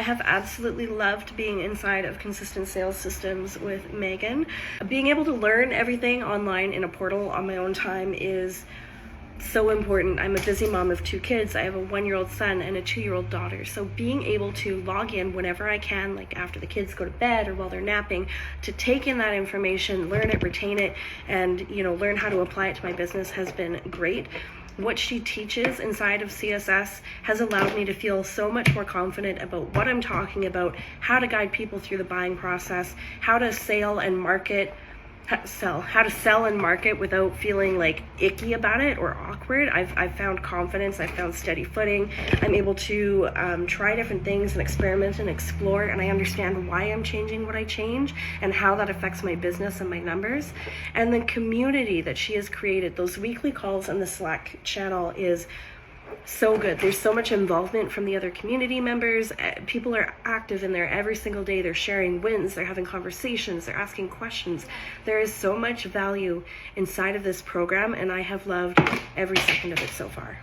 have absolutely loved being inside of Consistent Sales Systems with Meghan. Being able to learn everything online in a portal on my own time is so important. I'm a busy mom of 2 kids. I have a 1-year-old son and a 2-year-old daughter. So being able to log in whenever I can, like after the kids go to bed or while they're napping, to take in that information, learn it, retain it, and learn how to apply it to my business has been great. What she teaches inside of CSS has allowed me to feel so much more confident about what I'm talking about, how to guide people through the buying process, how to sell and market without feeling like icky about it or awkward. I've found confidence, I've found steady footing. I'm able to try different things and experiment and explore, and I understand why I'm changing what I change and how that affects my business and my numbers. And the community that she has created, those weekly calls on the Slack channel, is so good. There's so much involvement from the other community members. People are active in there every single day. They're sharing wins, they're having conversations, they're asking questions. There is so much value inside of this program, and I have loved every second of it so far.